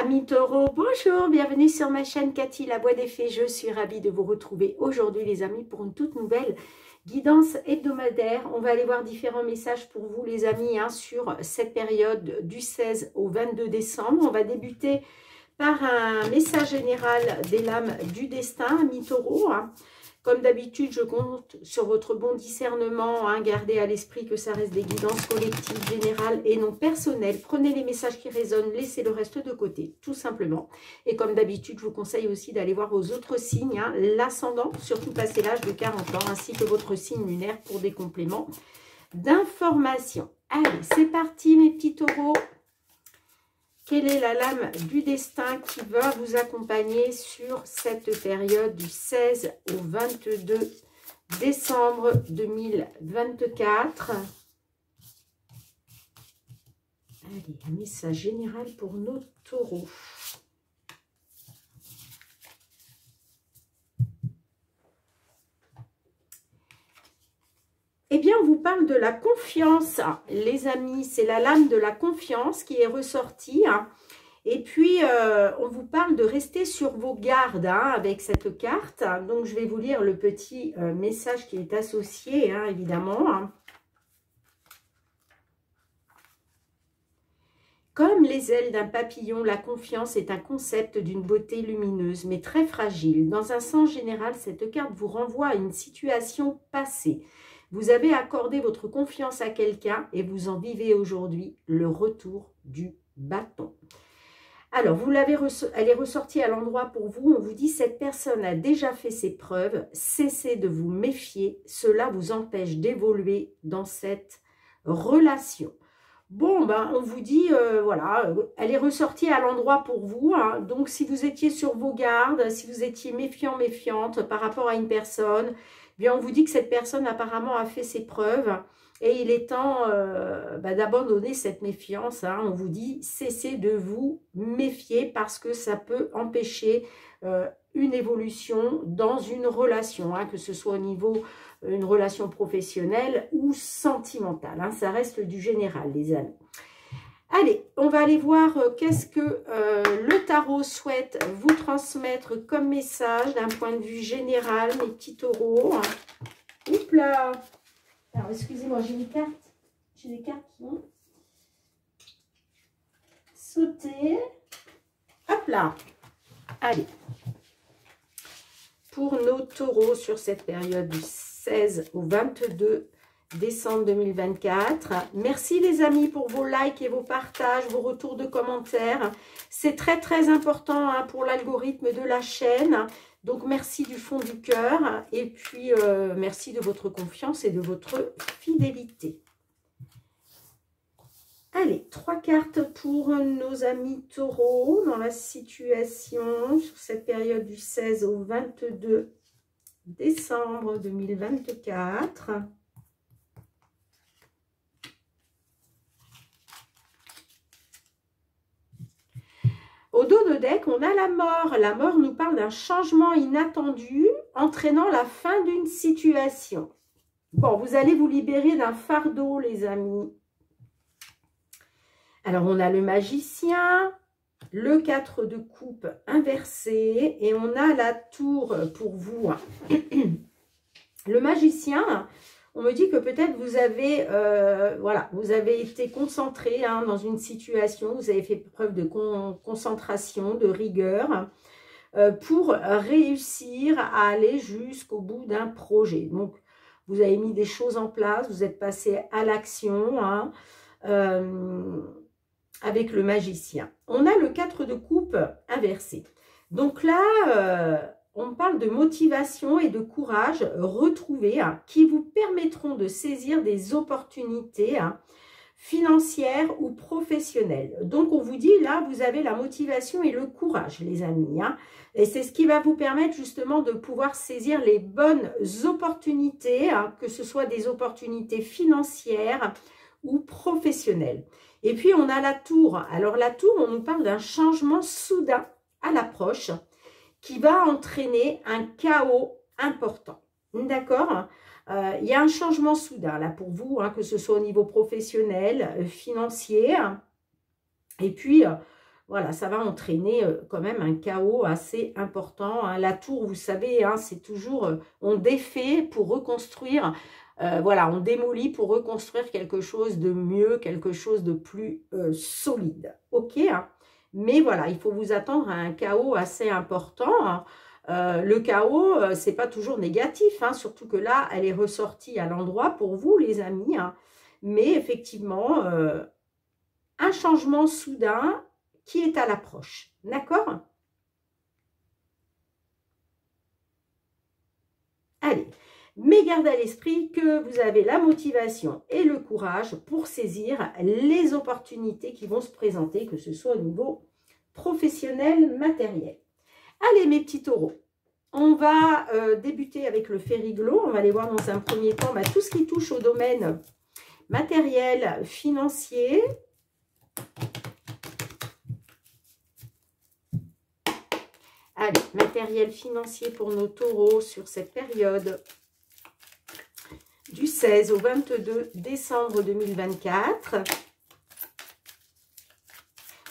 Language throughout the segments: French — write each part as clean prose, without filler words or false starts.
Amis taureaux, bonjour, bienvenue sur ma chaîne Cathy la Voix des Fées. Je suis ravie de vous retrouver aujourd'hui les amis pour une toute nouvelle guidance hebdomadaire. On va aller voir différents messages pour vous les amis sur cette période du 16 au 22 décembre. On va débuter par un message général des lames du destin, amis taureaux. Comme d'habitude, je compte sur votre bon discernement. Gardez à l'esprit que ça reste des guidances collectives, générales et non personnelles. Prenez les messages qui résonnent, laissez le reste de côté, tout simplement. Et comme d'habitude, je vous conseille aussi d'aller voir vos autres signes, l'ascendant, surtout passé l'âge de 40 ans, ainsi que votre signe lunaire pour des compléments d'information. Allez, c'est parti mes petits taureaux. Quelle est la lame du destin qui va vous accompagner sur cette période du 16 au 22 décembre 2024? Allez, un message général pour nos taureaux. Eh bien, on vous parle de la confiance, les amis. C'est la lame de la confiance qui est ressortie. Et puis, on vous parle de rester sur vos gardes avec cette carte. Donc, je vais vous lire le petit message qui est associé, évidemment. Comme les ailes d'un papillon, la confiance est un concept d'une beauté lumineuse, mais très fragile. Dans un sens général, cette carte vous renvoie à une situation passée. Vous avez accordé votre confiance à quelqu'un et vous en vivez aujourd'hui le retour du bâton. Alors, elle est ressortie à l'endroit pour vous. On vous dit, cette personne a déjà fait ses preuves. Cessez de vous méfier. Cela vous empêche d'évoluer dans cette relation. Bon, on vous dit, voilà, elle est ressortie à l'endroit pour vous. Donc, si vous étiez sur vos gardes, si vous étiez méfiant, méfiante par rapport à une personne, bien, on vous dit que cette personne apparemment a fait ses preuves et il est temps d'abandonner cette méfiance. On vous dit, cessez de vous méfier parce que ça peut empêcher une évolution dans une relation, que ce soit au niveau une relation professionnelle ou sentimentale. Ça reste du général, les amis. Allez, on va aller voir qu'est-ce que le tarot souhaite vous transmettre comme message d'un point de vue général, mes petits taureaux. Oups là! Alors, excusez-moi, j'ai une carte. J'ai des cartes qui ont sauté. Hop là! Allez. Pour nos taureaux sur cette période du 16 au 22 décembre 2024. Merci les amis pour vos likes et vos partages, vos retours de commentaires. C'est très très important pour l'algorithme de la chaîne. Donc merci du fond du cœur. Et puis merci de votre confiance et de votre fidélité. Allez, 3 cartes pour nos amis taureaux dans la situation sur cette période du 16 au 22 décembre 2024. Au dos de deck, on a la mort. La mort nous parle d'un changement inattendu entraînant la fin d'une situation. Bon, vous allez vous libérer d'un fardeau, les amis. Alors, on a le magicien, le 4 de coupe inversé et on a la tour pour vous. Le magicien, on me dit que peut-être vous avez, vous avez été concentré dans une situation, vous avez fait preuve de concentration, de rigueur pour réussir à aller jusqu'au bout d'un projet. Donc, vous avez mis des choses en place, vous êtes passé à l'action avec le magicien. On a le 4 de coupe inversé. Donc là, on parle de motivation et de courage retrouvés qui vous permettront de saisir des opportunités financières ou professionnelles. Donc, on vous dit, là, vous avez la motivation et le courage, les amis. Et c'est ce qui va vous permettre justement de pouvoir saisir les bonnes opportunités, que ce soit des opportunités financières ou professionnelles. Et puis, on a la tour. Alors, la tour, on nous parle d'un changement soudain à l'approche qui va entraîner un chaos important. D'accord? Il y a un changement soudain là pour vous, que ce soit au niveau professionnel, financier. Et puis, voilà, ça va entraîner quand même un chaos assez important. Hein. La tour, vous savez, hein, c'est toujours, on défait pour reconstruire, voilà, on démolit pour reconstruire quelque chose de mieux, quelque chose de plus solide. Ok, hein. Mais voilà, il faut vous attendre à un chaos assez important. Hein. Le chaos, c'est pas toujours négatif, hein, surtout que là, elle est ressortie à l'endroit pour vous, les amis. Hein. Mais effectivement, un changement soudain qui est à l'approche. D'accord? Allez, mais gardez à l'esprit que vous avez la motivation et le courage pour saisir les opportunités qui vont se présenter, que ce soit au niveau professionnel, matériel. Allez, mes petits taureaux, on va débuter avec le Fériglo. On va aller voir dans un premier temps tout ce qui touche au domaine matériel, financier. Allez, matériel financier pour nos taureaux sur cette période du 16 au 22 décembre 2024.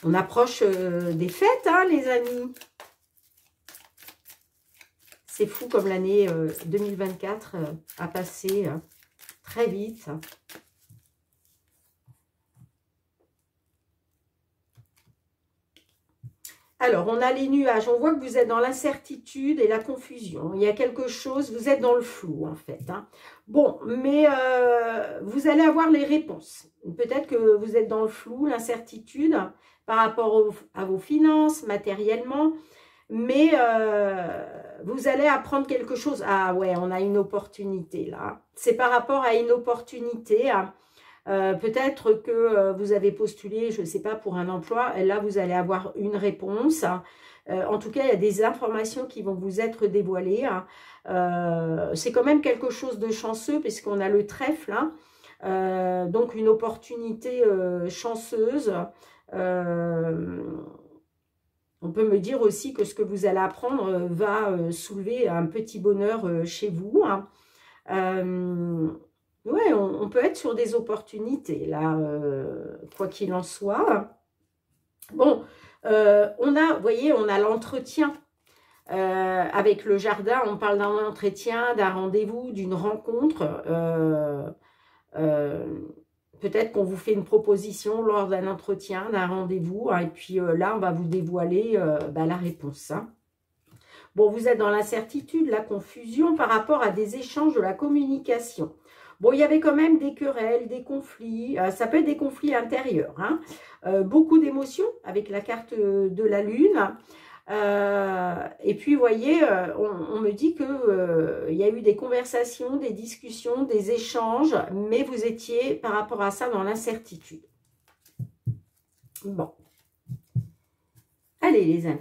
On approche des fêtes, hein, les amis. C'est fou comme l'année 2024 a passé très vite. Alors, on a les nuages. On voit que vous êtes dans l'incertitude et la confusion. Il y a quelque chose, vous êtes dans le flou, en fait. Hein. Bon, mais vous allez avoir les réponses. Peut-être que vous êtes dans le flou, l'incertitude par rapport à vos finances, matériellement. Mais vous allez apprendre quelque chose. Ah ouais, on a une opportunité là. C'est par rapport à une opportunité. Hein. Peut-être que vous avez postulé, je ne sais pas, pour un emploi. Et là, vous allez avoir une réponse. Hein. En tout cas, il y a des informations qui vont vous être dévoilées. Hein. C'est quand même quelque chose de chanceux puisqu'on a le trèfle. Hein. Donc, une opportunité chanceuse. On peut me dire aussi que ce que vous allez apprendre va soulever un petit bonheur chez vous. Hein. Ouais, on peut être sur des opportunités, là, quoi qu'il en soit. Bon, on a, vous voyez, on a l'entretien avec le jardin. On parle d'un entretien, d'un rendez-vous, d'une rencontre. Peut-être qu'on vous fait une proposition lors d'un entretien, d'un rendez-vous. Hein, et puis là, on va vous dévoiler la réponse. Hein. Bon, vous êtes dans l'incertitude, la confusion par rapport à des échanges de la communication. Bon, il y avait quand même des querelles, des conflits. Ça peut être des conflits intérieurs. Hein. Beaucoup d'émotions avec la carte de la Lune. Et puis, vous voyez, on me dit qu'il y a eu des conversations, des discussions, des échanges, mais vous étiez par rapport à ça dans l'incertitude. Bon. Allez, les amis.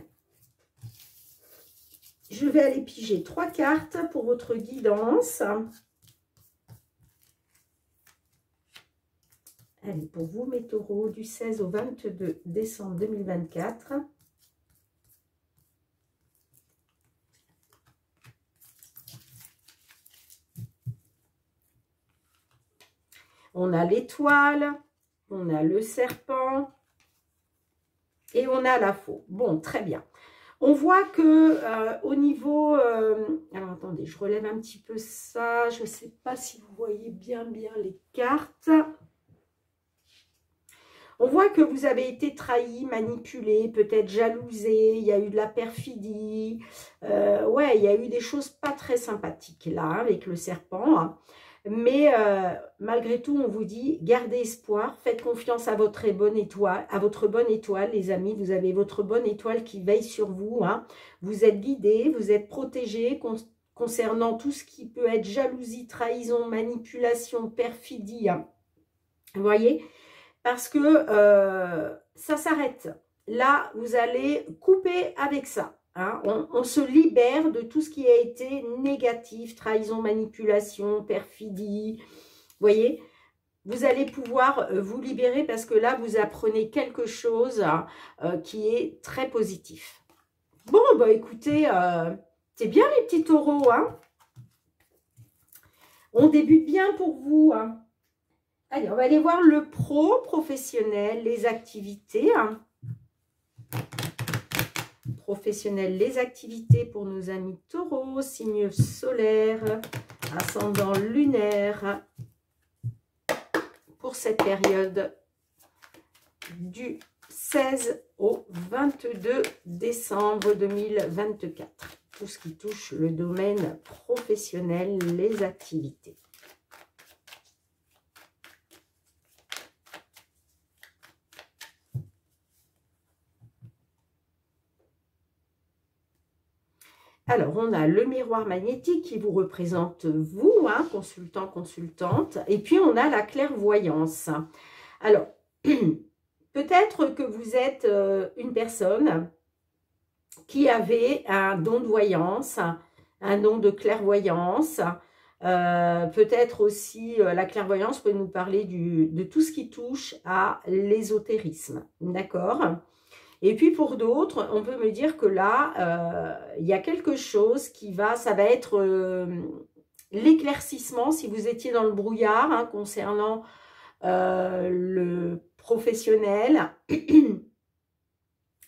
Je vais aller piger 3 cartes pour votre guidance. Allez, pour vous, mes taureaux, du 16 au 22 décembre 2024. On a l'étoile, on a le serpent et on a la faux. Bon, très bien. On voit que au niveau... alors, attendez, je relève un petit peu ça. Je ne sais pas si vous voyez bien les cartes. On voit que vous avez été trahi, manipulé, peut-être jalousé, il y a eu de la perfidie. Ouais, il y a eu des choses pas très sympathiques là, avec le serpent. Hein. Mais malgré tout, on vous dit, gardez espoir, faites confiance à votre bonne étoile, les amis. Vous avez votre bonne étoile qui veille sur vous. Hein. Vous êtes guidés, vous êtes protégés concernant tout ce qui peut être jalousie, trahison, manipulation, perfidie. Hein. Vous voyez ? Parce que ça s'arrête. Là, vous allez couper avec ça. Hein. On se libère de tout ce qui a été négatif, trahison, manipulation, perfidie. Vous voyez, vous allez pouvoir vous libérer parce que là, vous apprenez quelque chose qui est très positif. Bon, bah écoutez, c'est bien les petits taureaux. Hein. On débute bien pour vous. Hein. Allez, on va aller voir le professionnel, les activités. Hein. professionnel, les activités pour nos amis taureaux, signe solaire, ascendant lunaire, pour cette période du 16 au 22 décembre 2024. Tout ce qui touche le domaine professionnel, les activités. Alors, on a le miroir magnétique qui vous représente vous, hein, consultant, consultante. Et puis, on a la clairvoyance. Alors, peut-être que vous êtes une personne qui avait un don de voyance, un don de clairvoyance. Peut-être aussi, la clairvoyance peut nous parler de tout ce qui touche à l'ésotérisme. D'accord ? Et puis pour d'autres, on peut me dire que là, il y a quelque chose qui va, ça va être l'éclaircissement, si vous étiez dans le brouillard, hein, concernant le professionnel.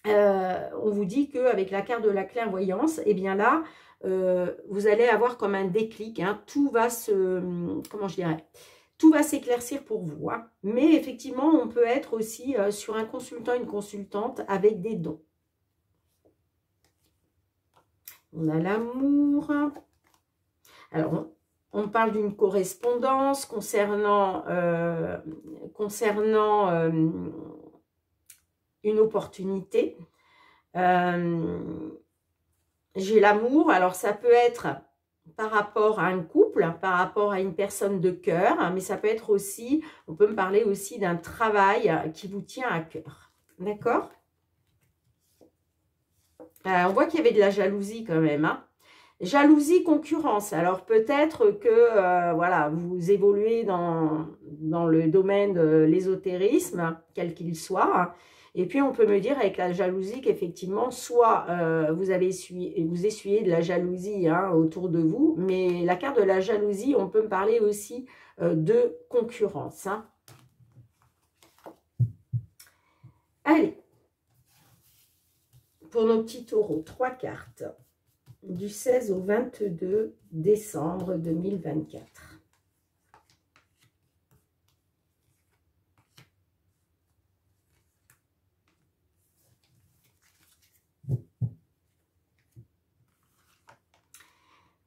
On vous dit qu'avec la carte de la clairvoyance, eh bien là, vous allez avoir comme un déclic, hein, tout va se, comment je dirais, tout va s'éclaircir pour vous. Hein. Mais effectivement, on peut être aussi sur un consultant, une consultante avec des dons. On a l'amour. Alors, on parle d'une correspondance concernant une opportunité. J'ai l'amour. Alors, ça peut être par rapport à un couple, par rapport à une personne de cœur, mais ça peut être aussi, on peut me parler aussi d'un travail qui vous tient à cœur. D'accord ? On voit qu'il y avait de la jalousie quand même. Hein. Jalousie, concurrence. Alors peut-être que voilà, vous évoluez dans le domaine de l'ésotérisme, quel qu'il soit. Et puis, on peut me dire avec la jalousie qu'effectivement, soit vous essuyez de la jalousie, hein, autour de vous, mais la carte de la jalousie, on peut me parler aussi de concurrence. Hein. Allez, pour nos petits taureaux, 3 cartes du 16 au 22 décembre 2024.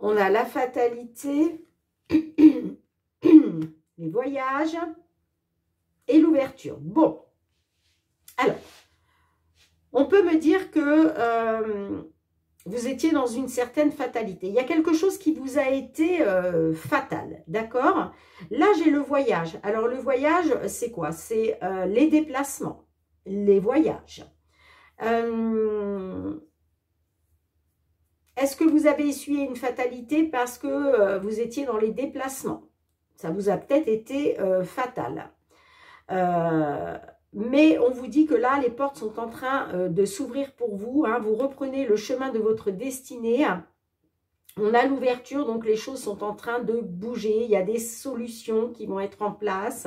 On a la fatalité, les voyages et l'ouverture. Bon, alors, on peut me dire que vous étiez dans une certaine fatalité. Il y a quelque chose qui vous a été fatal, d'accord? Là, j'ai le voyage. Alors, le voyage, c'est quoi? C'est les déplacements, les voyages. Est-ce que vous avez essuyé une fatalité parce que vous étiez dans les déplacements? Ça vous a peut-être été fatal. Mais on vous dit que là, les portes sont en train de s'ouvrir pour vous. Hein. Vous reprenez le chemin de votre destinée. On a l'ouverture, donc les choses sont en train de bouger. Il y a des solutions qui vont être en place.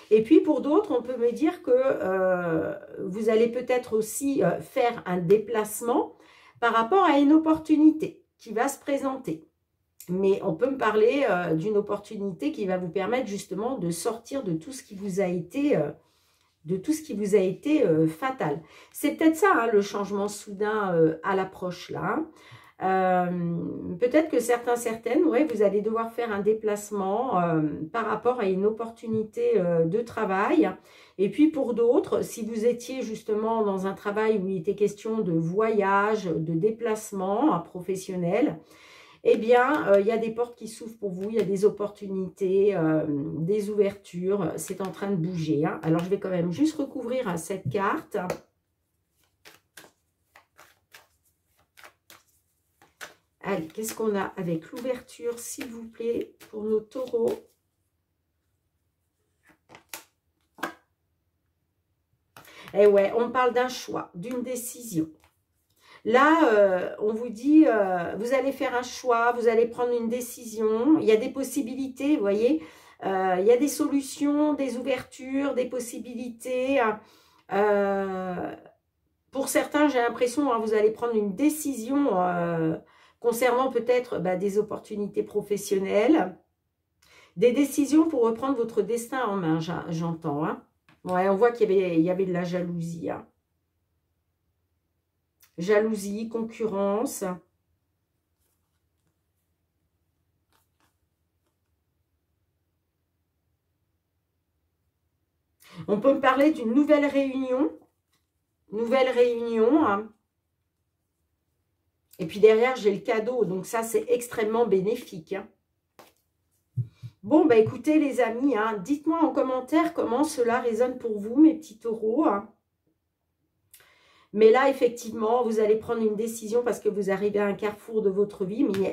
Et puis pour d'autres, on peut me dire que vous allez peut-être aussi faire un déplacement par rapport à une opportunité qui va se présenter. Mais on peut me parler d'une opportunité qui va vous permettre justement de sortir de tout ce qui vous a été, fatal. C'est peut-être ça, hein, le changement soudain à l'approche là. Peut-être que certaines, ouais, vous allez devoir faire un déplacement par rapport à une opportunité de travail. Et puis pour d'autres, si vous étiez justement dans un travail où il était question de voyage, de déplacement professionnel, eh bien, il y a des portes qui s'ouvrent pour vous, il y a des opportunités, des ouvertures, c'est en train de bouger. Hein. Alors, je vais quand même juste recouvrir cette carte. Allez, qu'est-ce qu'on a avec l'ouverture, s'il vous plaît, pour nos taureaux? Eh ouais, on parle d'un choix, d'une décision. Là, on vous dit, vous allez faire un choix, vous allez prendre une décision. Il y a des possibilités, vous voyez. Il y a des solutions, des ouvertures, des possibilités. Pour Pour certains, j'ai l'impression, hein, vous allez prendre une décision concernant peut-être des opportunités professionnelles. Des décisions pour reprendre votre destin en main, j'entends. Hein. Ouais, on voit qu'il y avait de la jalousie. Hein. Jalousie, concurrence. On peut me parler d'une nouvelle réunion. Nouvelle réunion. Hein. Et puis derrière, j'ai le cadeau. Donc ça, c'est extrêmement bénéfique. Hein. Bon, bah écoutez les amis, hein, dites-moi en commentaire comment cela résonne pour vous, mes petits taureaux. Hein. Mais là, effectivement, vous allez prendre une décision parce que vous arrivez à un carrefour de votre vie. Mais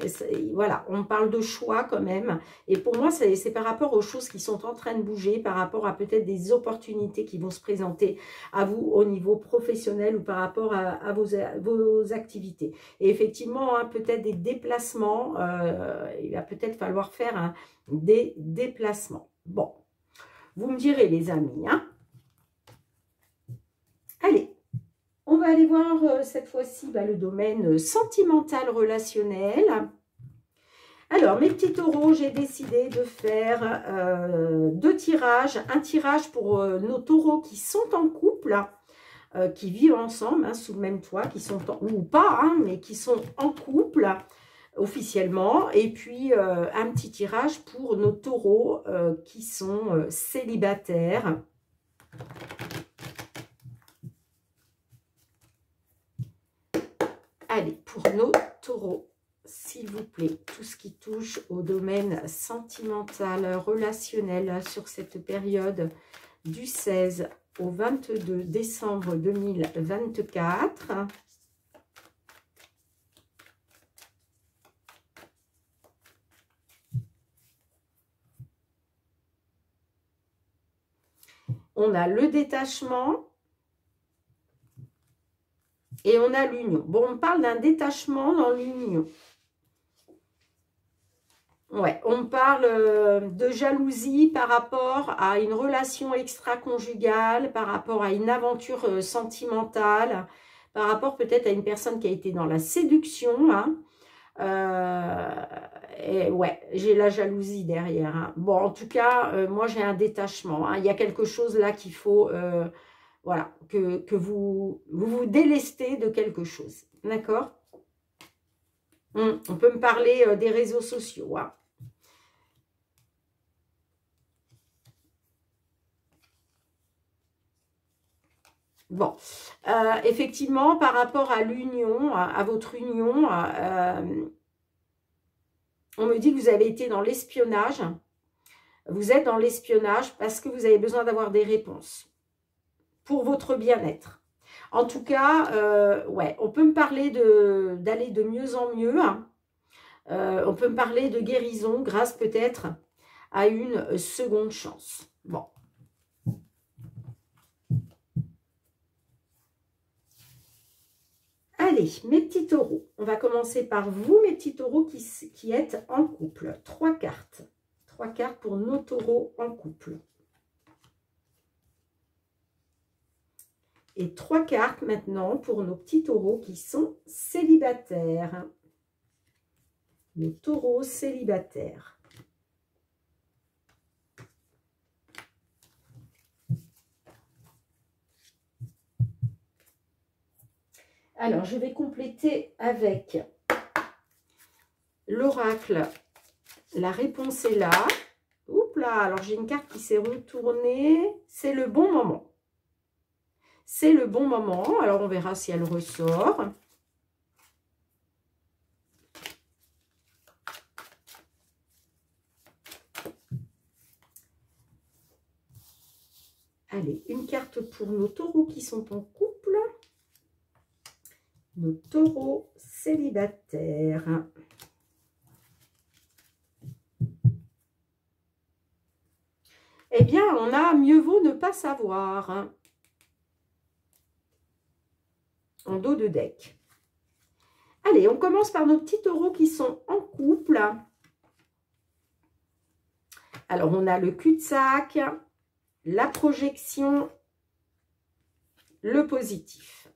voilà, on parle de choix quand même. Et pour moi, c'est par rapport aux choses qui sont en train de bouger, par rapport à peut-être des opportunités qui vont se présenter à vous au niveau professionnel ou par rapport à vos activités. Et effectivement, hein, peut-être des déplacements. Il va peut-être falloir faire des déplacements. Bon, vous me direz les amis. Hein. Allez. On va aller voir cette fois-ci le domaine sentimental relationnel. Alors, mes petits taureaux, j'ai décidé de faire 2 tirages. Un tirage pour nos taureaux qui sont en couple, qui vivent ensemble, hein, sous le même toit, qui sont ou pas, hein, mais qui sont en couple officiellement. Et puis, un petit tirage pour nos taureaux qui sont célibataires. Allez, pour nos taureaux, s'il vous plaît, tout ce qui touche au domaine sentimental, relationnel sur cette période du 16 au 22 décembre 2024. On a le détachement. Et on a l'union. Bon, on parle d'un détachement dans l'union. Ouais, on parle de jalousie par rapport à une relation extra-conjugale, par rapport à une aventure sentimentale, par rapport peut-être à une personne qui a été dans la séduction. Hein. Et ouais, j'ai la jalousie derrière. Hein. Bon, en tout cas, moi j'ai un détachement. Hein. Il y a quelque chose là qu'il faut... voilà, que vous délestez de quelque chose. D'accord? On peut me parler des réseaux sociaux. Hein. Bon, effectivement, par rapport à l'union, à votre union, on me dit que vous avez été dans l'espionnage. Vous êtes dans l'espionnage parce que vous avez besoin d'avoir des réponses pour votre bien-être. En tout cas, ouais, on peut me parler d'aller de mieux en mieux. Hein. On peut me parler de guérison grâce peut-être à une seconde chance. Bon. Allez, mes petits taureaux. On va commencer par vous, mes petits taureaux qui êtes en couple. 3 cartes. 3 cartes pour nos taureaux en couple. Et 3 cartes maintenant pour nos petits taureaux qui sont célibataires. Les taureaux célibataires. Alors, je vais compléter avec l'oracle. La réponse est là. Oups là, alors j'ai une carte qui s'est retournée. C'est le bon moment. C'est le bon moment. Alors, on verra si elle ressort. Allez, une carte pour nos taureaux qui sont en couple. Nos taureaux célibataires. Eh bien, on a mieux vaut ne pas savoir. En dos de deck. Allez, on commence par nos petits taureaux qui sont en couple. Alors, on a le cul-de-sac, la projection, le positif.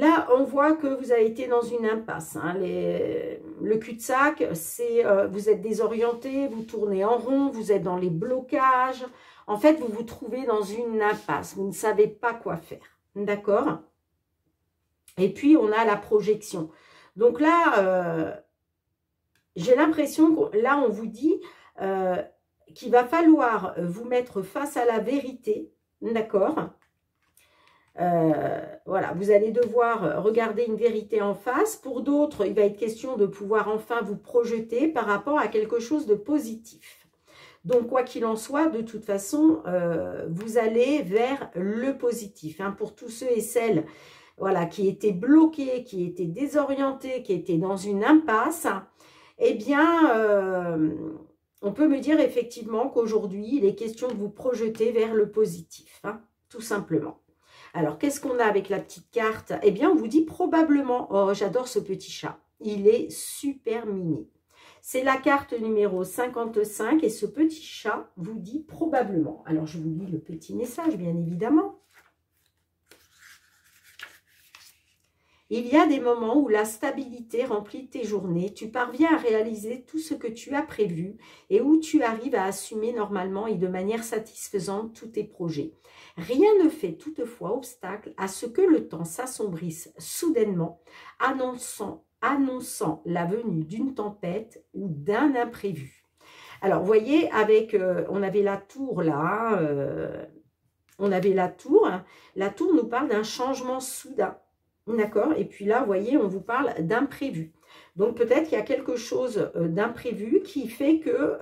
Là, on voit que vous avez été dans une impasse. Hein. Le cul-de-sac, c'est vous êtes désorienté, vous tournez en rond, vous êtes dans les blocages. En fait, vous vous trouvez dans une impasse. Vous ne savez pas quoi faire. D'accord? Et puis, on a la projection. Donc là, j'ai l'impression que là, on vous dit qu'il va falloir vous mettre face à la vérité. D'accord? Voilà, vous allez devoir regarder une vérité en face. Pour d'autres, il va être question de pouvoir enfin vous projeter par rapport à quelque chose de positif. Donc, quoi qu'il en soit, de toute façon, vous allez vers le positif. Hein, pour tous ceux et celles voilà, qui étaient bloqués, qui étaient désorientés, qui étaient dans une impasse, eh bien, on peut me dire effectivement qu'aujourd'hui, il est question de vous projeter vers le positif, hein, tout simplement. Alors, qu'est-ce qu'on a avec la petite carte? Eh bien, on vous dit probablement, oh, j'adore ce petit chat, il est super mignon. C'est la carte numéro 55 et ce petit chat vous dit probablement. Alors, je vous lis le petit message, bien évidemment. Il y a des moments où la stabilité remplit tes journées, tu parviens à réaliser tout ce que tu as prévu et où tu arrives à assumer normalement et de manière satisfaisante tous tes projets. Rien ne fait toutefois obstacle à ce que le temps s'assombrisse soudainement, annonçant la venue d'une tempête ou d'un imprévu. Alors, vous voyez, avec, on avait la tour là, on avait la tour. La tour nous parle d'un changement soudain. D'accord? Et puis là, vous voyez, on vous parle d'imprévu. Donc, peut-être qu'il y a quelque chose d'imprévu qui fait que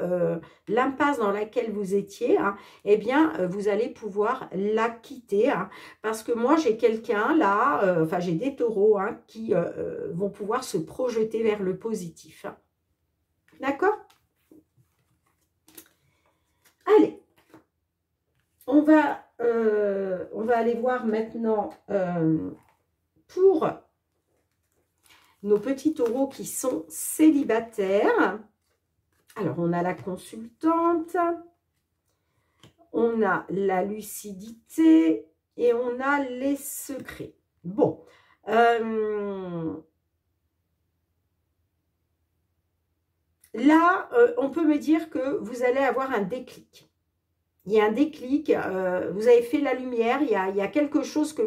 l'impasse dans laquelle vous étiez, hein, eh bien, vous allez pouvoir la quitter. Hein, parce que moi, j'ai quelqu'un là, enfin, j'ai des taureaux hein, qui vont pouvoir se projeter vers le positif. Hein. D'accord? Allez, on va aller voir maintenant... pour nos petits taureaux qui sont célibataires. Alors, on a la consultante, on a la lucidité et on a les secrets. Bon, là, on peut me dire que vous allez avoir un déclic. Il y a un déclic, vous avez fait la lumière, il y a quelque chose que...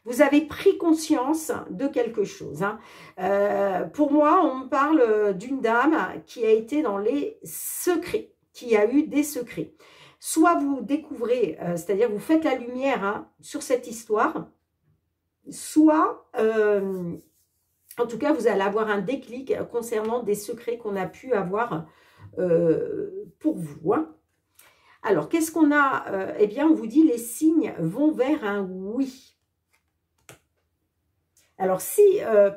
vous avez pris conscience de quelque chose. Hein. Pour moi, on me parle d'une dame qui a été dans les secrets, qui a eu des secrets. Soit vous découvrez, c'est-à-dire vous faites la lumière hein, sur cette histoire, soit... en tout cas, vous allez avoir un déclic concernant des secrets qu'on a pu avoir pour vous. Hein. Alors, qu'est-ce qu'on a? Eh bien, on vous dit les signes vont vers un oui. Alors, si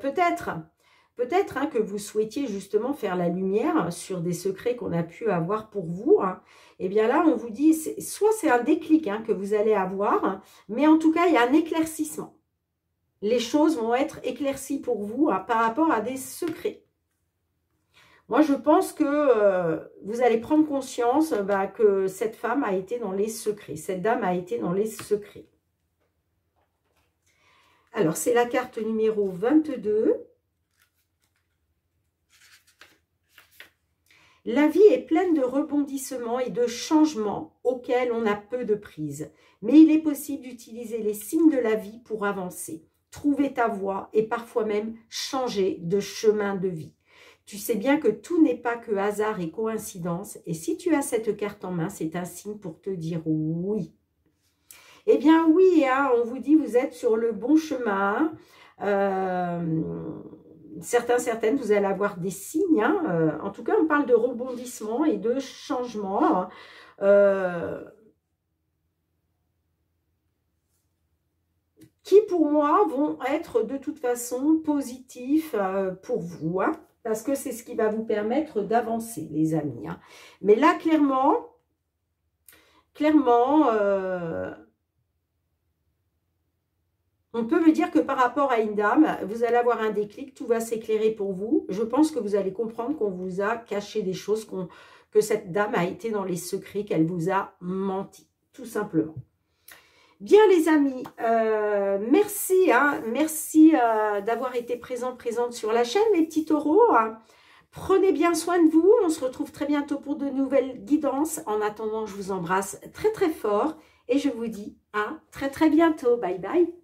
peut-être hein, que vous souhaitiez justement faire la lumière sur des secrets qu'on a pu avoir pour vous, hein, eh bien là, on vous dit, soit c'est un déclic hein, que vous allez avoir, hein, mais en tout cas, il y a un éclaircissement. Les choses vont être éclaircies pour vous hein, par rapport à des secrets. Moi, je pense que vous allez prendre conscience que cette femme a été dans les secrets. Cette dame a été dans les secrets. Alors, c'est la carte numéro 22. La vie est pleine de rebondissements et de changements auxquels on a peu de prise. Mais il est possible d'utiliser les signes de la vie pour avancer, trouver ta voie et parfois même changer de chemin de vie. Tu sais bien que tout n'est pas que hasard et coïncidence. Et si tu as cette carte en main, c'est un signe pour te dire oui. Eh bien oui, hein, on vous dit vous êtes sur le bon chemin. Certaines, vous allez avoir des signes. Hein. En tout cas, on parle de rebondissement et de changement. Qui pour moi vont être de toute façon positifs pour vous. Hein. Parce que c'est ce qui va vous permettre d'avancer, les amis. Hein. Mais là, clairement, on peut me dire que par rapport à une dame, vous allez avoir un déclic, tout va s'éclairer pour vous. Je pense que vous allez comprendre qu'on vous a caché des choses, que cette dame a été dans les secrets, qu'elle vous a menti, tout simplement. Bien les amis, merci, hein, merci d'avoir été présente sur la chaîne, les petits taureaux. Prenez bien soin de vous, on se retrouve très bientôt pour de nouvelles guidances. En attendant, je vous embrasse très très fort et je vous dis à très très bientôt. Bye bye.